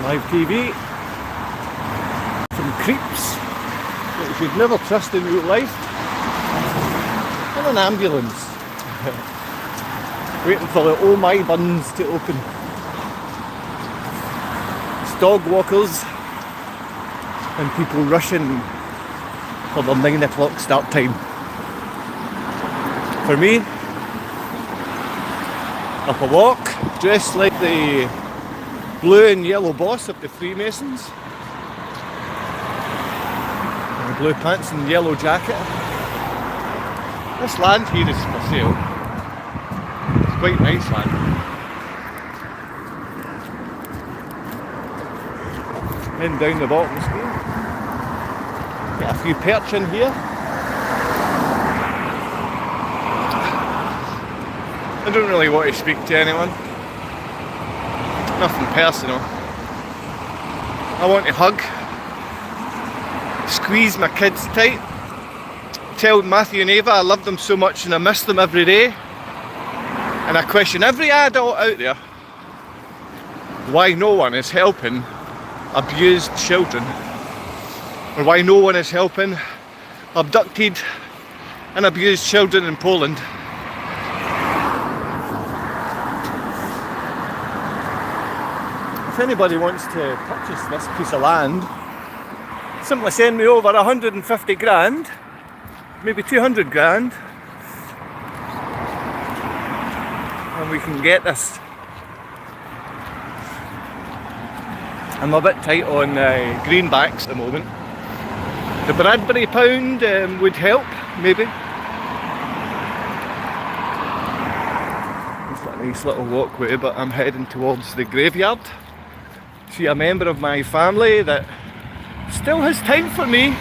live TV, some creeps that you should never trust in real life, and an ambulance waiting for the Oh My Buns to open. It's dog walkers and people rushing for the 9 o'clock start time. For me, up a walk, dressed like the blue and yellow boss of the Freemasons, in blue pants and yellow jacket. This land here is for sale. It's quite nice land. Heading down the bottom scale. Get a few perch in here. I don't really want to speak to anyone. Nothing personal. I want to hug, squeeze my kids tight, tell Matthew and Ava I love them so much and I miss them every day. And I question every adult out there why no one is helping abused children, or why no one is helping abducted and abused children in Poland. If anybody wants to purchase this piece of land, simply send me over 150 grand, maybe 200 grand, and we can get this. I'm a bit tight on greenbacks at the moment. The Bradbury pound would help, maybe. It's a nice little walkway, but I'm heading towards the graveyard. See a member of my family that still has time for me.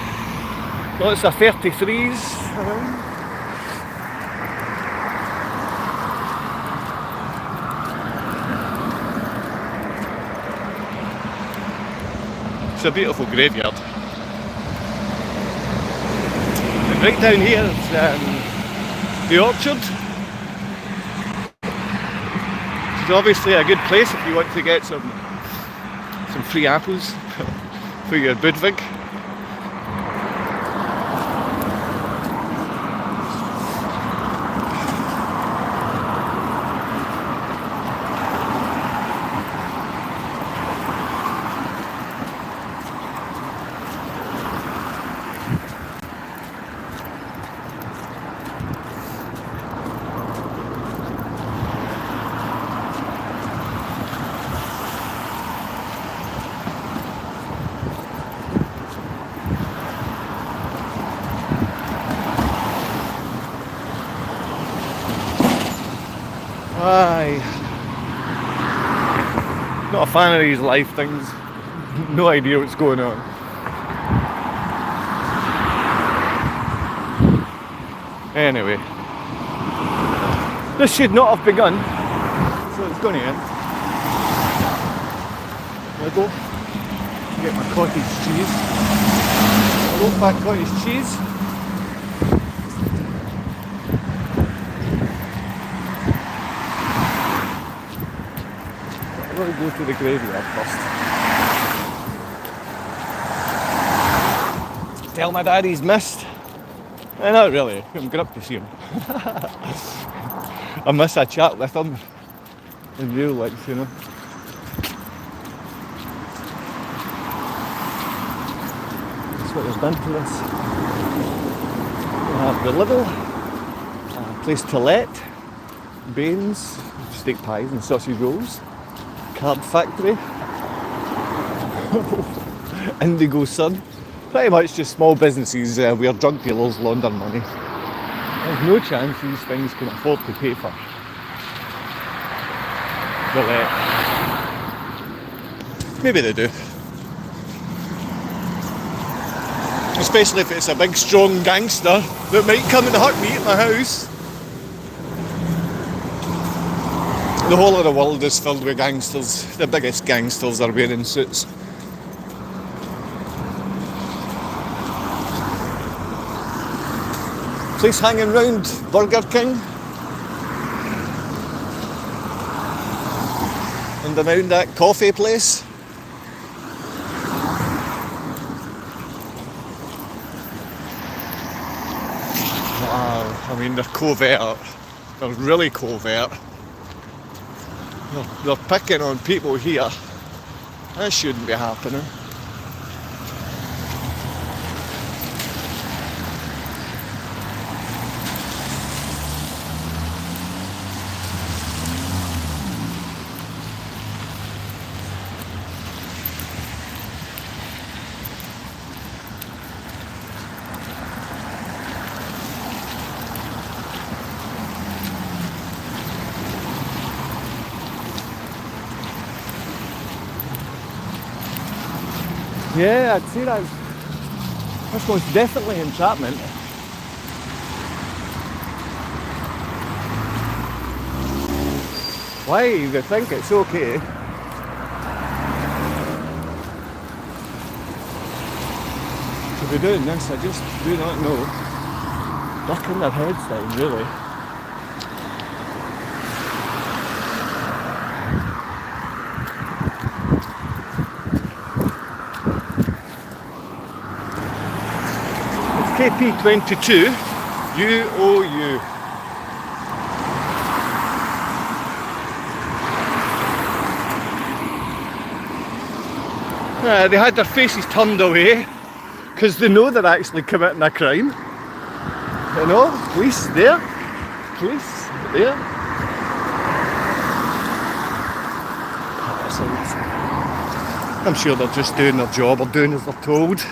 Lots of 33s around. It's a beautiful graveyard. And right down here is the orchard. It's obviously a good place if you want to get some free apples for your Budwig. Aye. Not a fan of these live things. No idea what's going on. Anyway. This should not have begun. So it's going to end. There I go. Get my cottage cheese. A low-fat cottage cheese. I'm going to go to the graveyard first. Tell my dad he's missed. Not really, I'm going up to see him. I miss a chat with him in real life, you know. That's what was done to this. We have the Lidl, place to let, Baines, steak pies and sausage rolls. Card Factory, Indigo Sun, pretty much just small businesses where drug dealers launder money. There's no chance these things can afford to pay for the let. Maybe they do. Especially if it's a big strong gangster that might come and hurt me at my house. The whole of the world is filled with gangsters. The biggest gangsters are wearing suits. Place hanging round Burger King. And around that coffee place. I mean, they're covert. They're really covert. They're picking on people here. That shouldn't be happening. Yeah, I'd say that's most definitely entrapment. Why they think it's okay to be doing this, I just do not know. Ducking their heads down, really. KP22 UOU. They had their faces turned away because they know they're actually committing a crime. You know, police there, police there. I'm sure they're just doing their job or doing as they're told.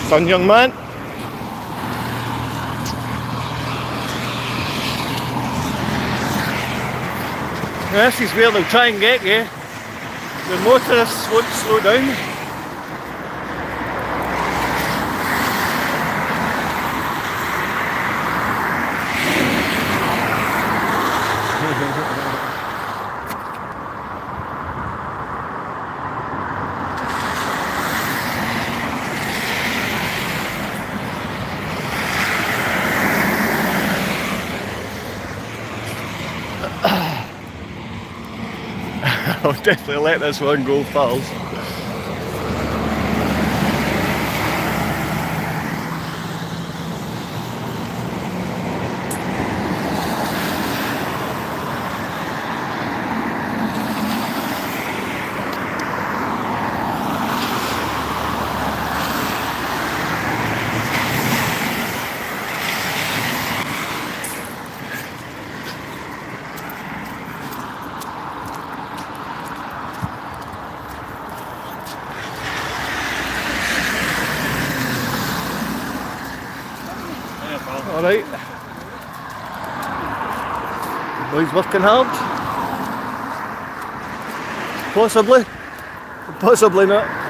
Done, young man. This is where they'll try and get you. The motorists won't slow down. I'll definitely let this one go first. Alright. Boys working hard? Possibly. Possibly not.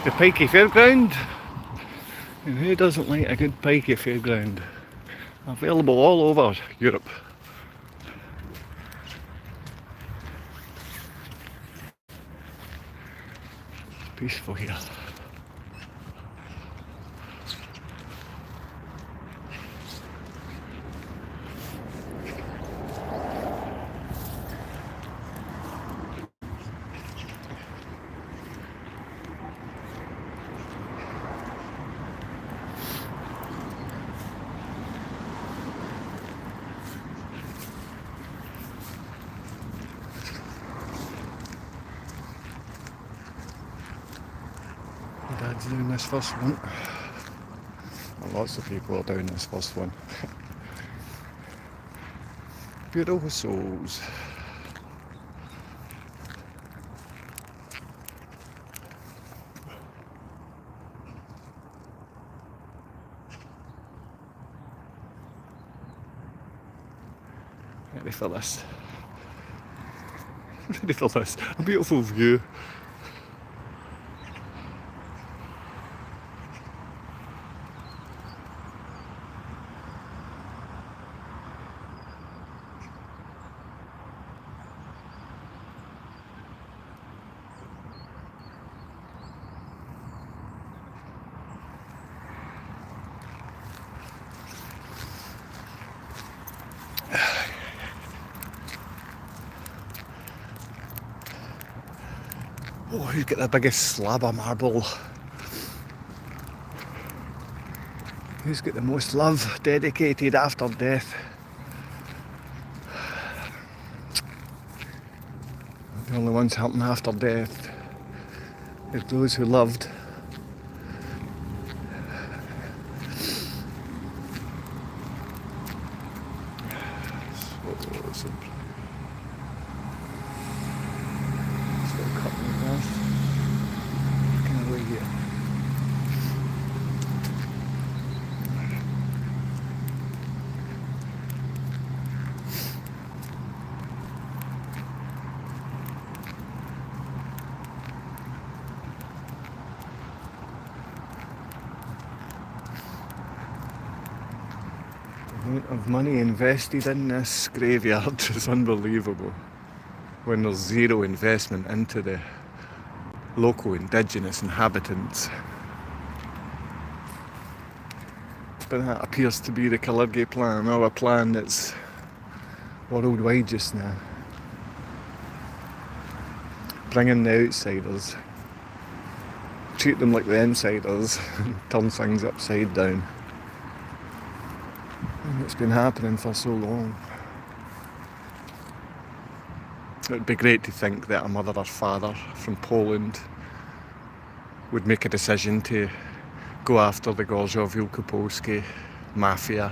The Pikey Fairground. And who doesn't like a good Pikey Fairground? Available all over Europe. It's peaceful here. Dad's doing this first one. And lots of people are doing this first one. Beautiful souls. Ready for this. Ready for this. A beautiful view. Oh, who's got the biggest slab of marble? Who's got the most love dedicated after death? The only ones happen after death is those who loved. The amount of money invested in this graveyard is unbelievable when there's zero investment into the local indigenous inhabitants. But that appears to be the Kalergi plan, our plan that's worldwide just now. Bring in the outsiders, treat them like the insiders, and turn things upside down. And it's been happening for so long. It would be great to think that a mother or father from Poland would make a decision to go after the Gorzów Wielkopolski mafia,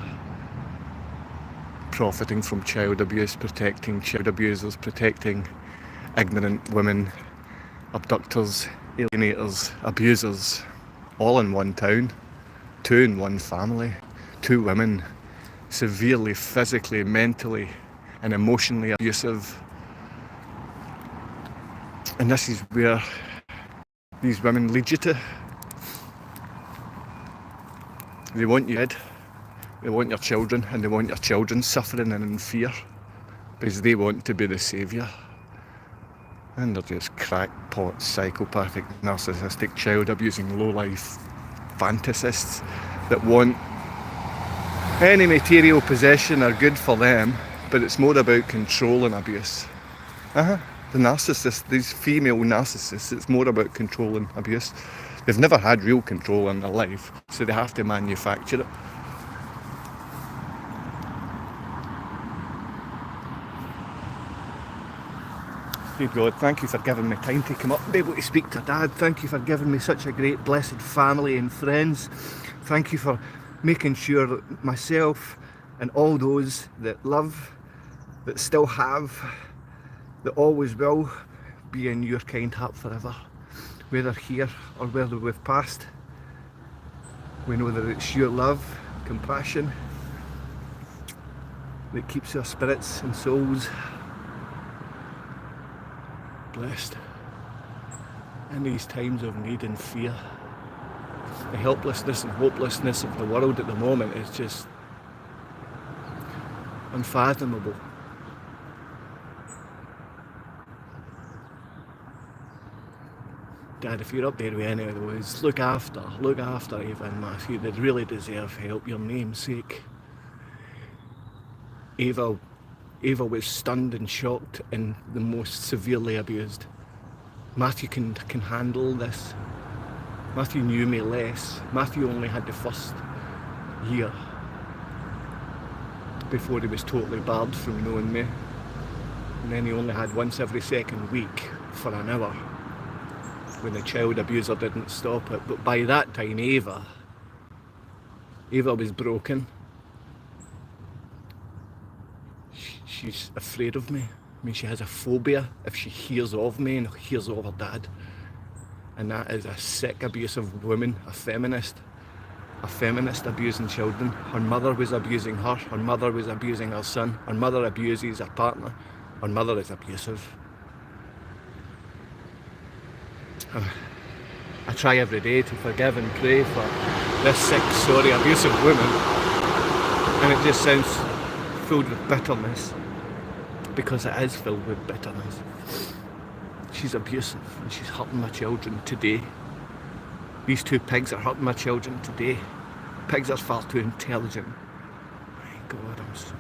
profiting from child abuse, protecting child abusers, protecting ignorant women, abductors, alienators, abusers, all in one town, 2 in one family, 2 women, severely physically, mentally and emotionally abusive. And this is where these women lead you to. They want you dead, they want your children, and they want your children suffering and in fear because they want to be the saviour. And they're just crackpot, psychopathic, narcissistic, child abusing, low-life fantasists that want any material possession are good for them, but it's more about control and abuse. The narcissists, these female narcissists, it's more about control and abuse. They've never had real control in their life, so they have to manufacture it. Dear God, thank you for giving me time to come up and be able to speak to Dad. Thank you for giving me such a great, blessed family and friends. Thank you for making sure that myself and all those that love, that still have, that always will be in your kind heart forever. Whether here or whether we've passed, we know that it's your love, compassion that keeps our spirits and souls blessed. in these times of need and fear. The helplessness and hopelessness of the world at the moment is just unfathomable. Dad, if you're up there with any of those, look after Ava and Matthew. They really deserve help, your name's sake. Ava was stunned and shocked and the most severely abused. Matthew can handle this. Matthew knew me less. Matthew only had the first year before he was totally barred from knowing me. And then he only had once every second week for an hour when the child abuser didn't stop it. But by that time, Ava was broken. She's afraid of me. I mean, she has a phobia if she hears of me and hears of her dad. And that is a sick, abusive woman, a feminist abusing children. Her mother was abusing her. Her mother was abusing her son. Her mother abuses her partner. Her mother is abusive. I try every day to forgive and pray for this sick, sorry, abusive woman. And it just sounds filled with bitterness. Because it is filled with bitterness. She's abusive and she's hurting my children today. These two pigs are hurting my children today. Pigs are far too intelligent. My God, I'm sorry.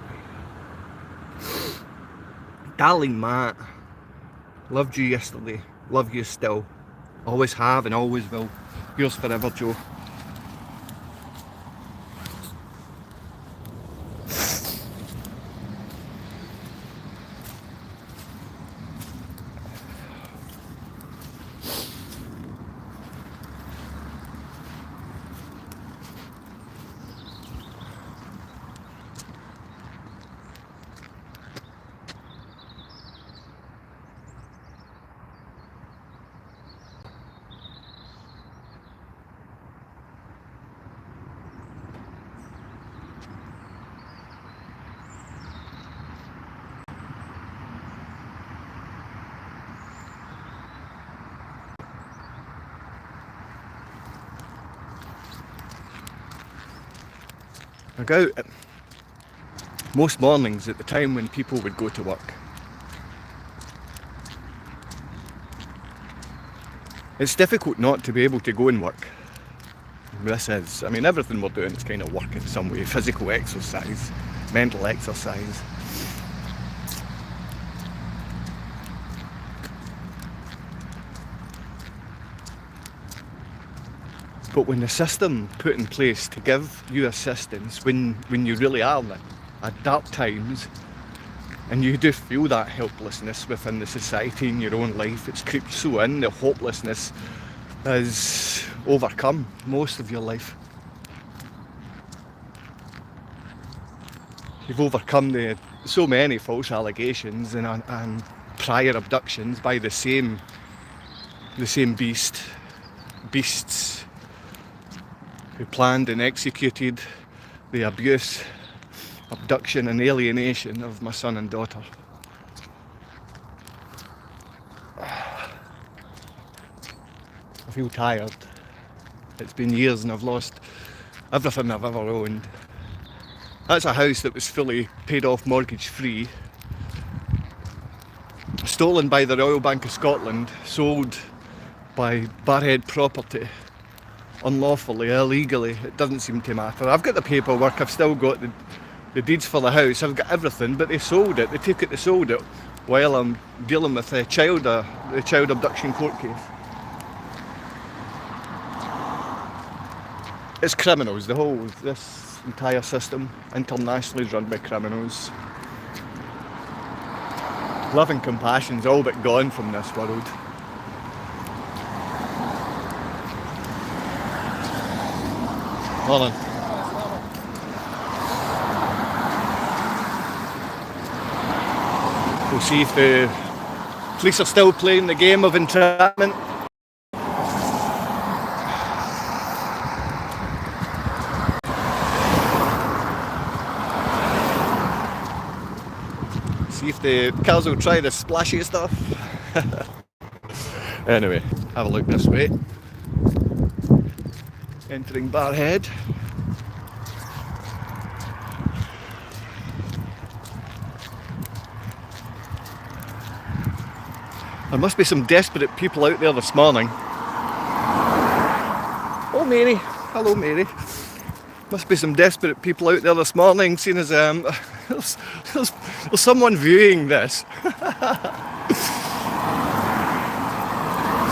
Darling Matt, loved you yesterday, love you still. Always have and always will. Yours forever, Joe. I go out most mornings at the time when people would go to work. It's difficult not to be able to go and work. This is, I mean, everything we're doing is kind of work in some way. Physical exercise, mental exercise. But when the system put in place to give you assistance when you really are at dark times, and you do feel that helplessness within the society in your own life, it's creeped so in, the hopelessness is overcome most of your life. You've overcome so many false allegations and prior abductions by the same beasts who planned and executed the abuse, abduction and alienation of my son and daughter. I feel tired. It's been years and I've lost everything I've ever owned. That's a house that was fully paid off mortgage free, stolen by the Royal Bank of Scotland, sold by Barhead Property, unlawfully, illegally. It doesn't seem to matter. I've got the paperwork, I've still got the deeds for the house, I've got everything, but they sold it, they sold it while I'm dealing with the child abduction court case. It's criminals, this entire system, internationally run by criminals. Love and compassion's all but gone from this world. Morning. We'll see if the police are still playing the game of entrapment. See if the cars will try the splashy stuff. Anyway, have a look this way. Entering Barrhead. There must be some desperate people out there this morning. Oh, Mary. Hello, Mary. Must be some desperate people out there this morning, seeing as there's someone viewing this.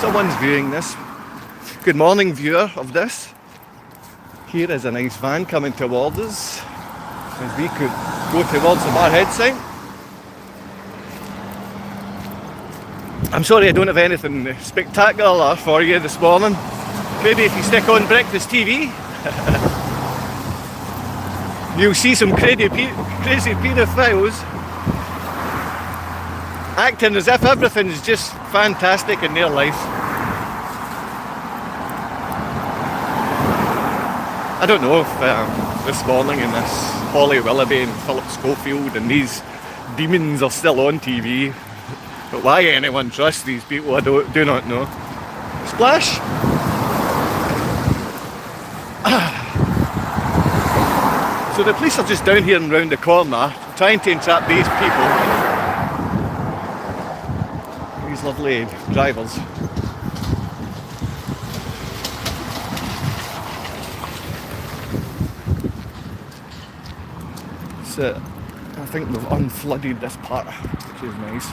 Someone's viewing this. Good morning, viewer of this. Here is a nice van coming towards us as we could go towards the Barrhead site. I'm sorry I don't have anything spectacular for you this morning. Maybe if you stick on breakfast TV, you'll see some crazy paedophiles acting as if everything is just fantastic in their life. I don't know if this morning in this Holly Willoughby and Philip Schofield and these demons are still on TV. But why anyone trusts these people, I do not know. Splash! So the police are just down here and round the corner, trying to entrap these people. These lovely drivers. So, I think we've unflooded this part, which is nice.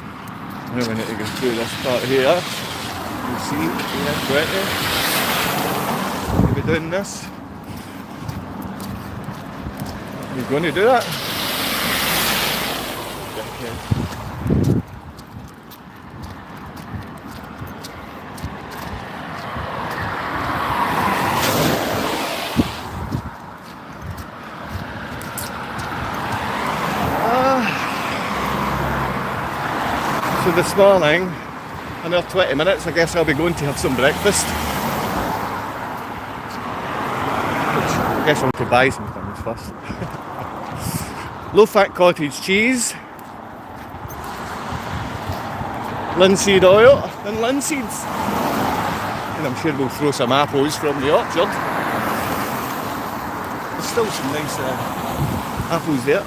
Now we need to go through this part here. You see, here, 20. We'll be doing this. We're going to do that. So this morning, another 20 minutes, I guess I'll be going to have some breakfast. I guess I'll have to buy some things first. Low-fat cottage cheese, linseed oil and linseeds. And I'm sure we'll throw some apples from the orchard. There's still some nice apples there.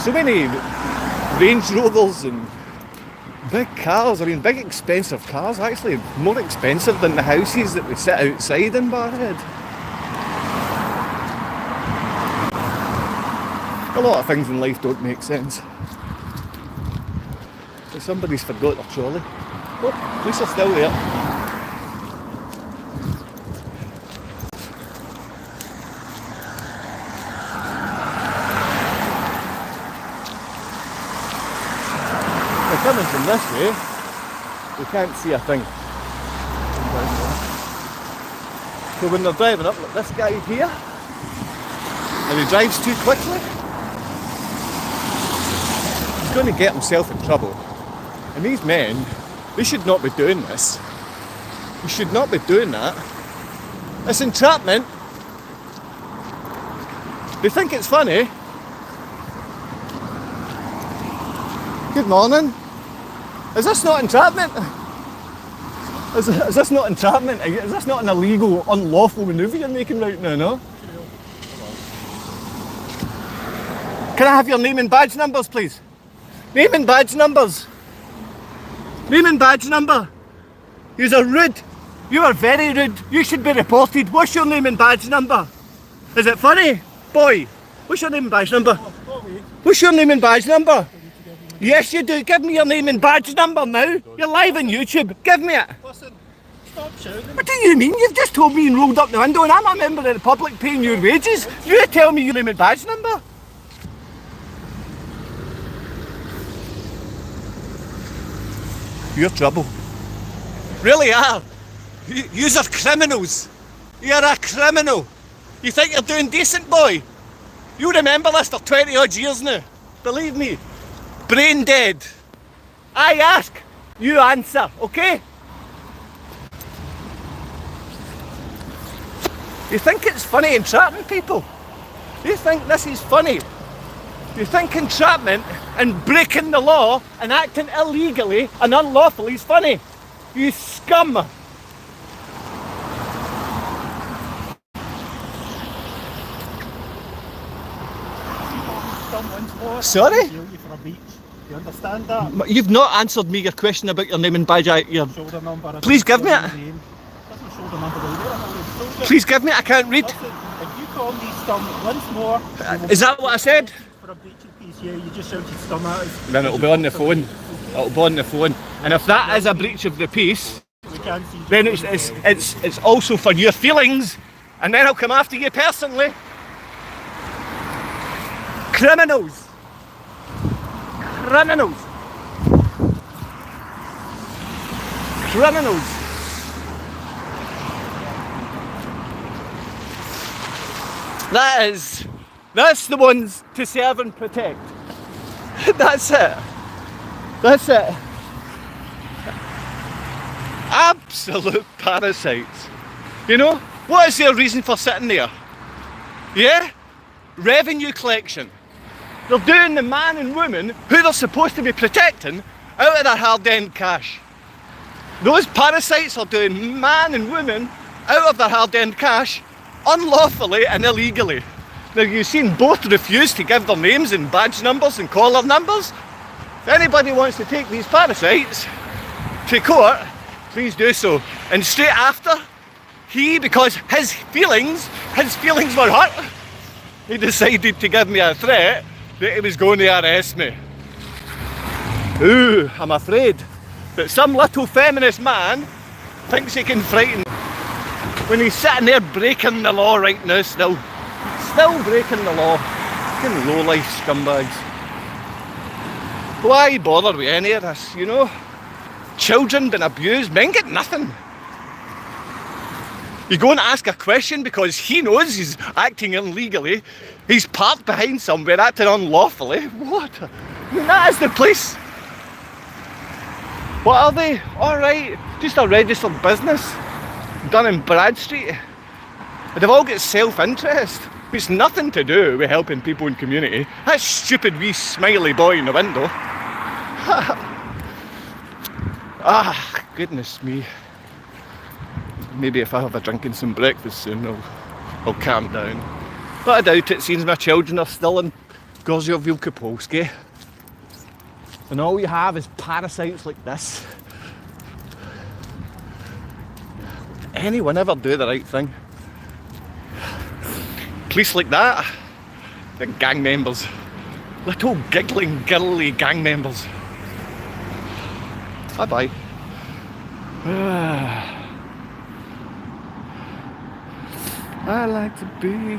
So many Range Rovers and big cars, I mean big expensive cars, actually more expensive than the houses that we sit outside in Barrhead. A lot of things in life don't make sense. So somebody's forgot their trolley. Oh, police are still there. Coming from this way, we can't see a thing. So when they're driving up like this guy here, and he drives too quickly, he's going to get himself in trouble. And these men, they should not be doing this. You should not be doing that. It's entrapment. They think it's funny. Good morning. Is this not entrapment? Is this not entrapment? Is this not an illegal, unlawful manoeuvre you're making right now, no? Can I have your name and badge numbers, please? Name and badge numbers. Name and badge number. You are rude. You are very rude. You should be reported. What's your name and badge number? Is it funny? Boy, what's your name and badge number? What's your name and badge number? Yes, you do. Give me your name and badge number now. You're live on YouTube. Give me it. Listen, stop shouting. What do you mean? You've just told me and rolled up the window and I'm a member of the public paying your wages. You tell me your name and badge number. You're trouble. Really are. Yous are criminals. You're a criminal. You think you're doing decent, boy? You remember this for 20 odd years now. Believe me. Brain dead. I ask, you answer, okay? You think it's funny entrapping people? You think this is funny? You think entrapment and breaking the law and acting illegally and unlawfully is funny? You scum! Sorry? Jail you for a breach. You understand that? You've not answered me your question about your name and badge. Shoulder number. Please give me it. Doesn't shoulder number there. I've told you. Please give me it. I can't read. Listen, if you call me scum once more, you will Is that what I said? for a breach of peace, yeah, you just shouted scum at us. Then it'll be on the phone. It'll be on the phone. And if that is a breach of the peace, We can't see you. then it's also for your feelings, and then I'll come after you personally. Criminals. Criminals. Criminals. That's the ones to serve and protect. That's it. That's it. Absolute parasites. You know, what is their reason for sitting there? Yeah? Revenue collection. They're doing the man and woman who they're supposed to be protecting out of their hard-earned cash. Those parasites are doing man and woman out of their hard-earned cash unlawfully and illegally. Now you've seen both refuse to give their names and badge numbers and collar numbers. If anybody wants to take these parasites to court, please do so. And straight after, because his feelings were hurt, he decided to give me a threat that he was going to arrest me. Ooh, I'm afraid that some little feminist man thinks he can frighten me when he's sitting there breaking the law right now still. Still breaking the law. Fucking low-life scumbags. Why bother with any of this, you know? Children been abused, men get nothing. You go and ask a question because he knows he's acting illegally. He's parked behind somewhere acting unlawfully. What? I mean, that is the place. What are they? Alright, just a registered business done in Brad Street. They've all got self-interest. It's nothing to do with helping people in community. That stupid wee smiley boy in the window. Ah, goodness me. Maybe if I have a drink and some breakfast soon, I'll calm down. But I doubt it, seems my children are still in Gorzio Wielkopolskie. And all you have is parasites like this. Anyone ever do the right thing? Police like that, the gang members, little giggling, girly gang members. Bye bye. I like to be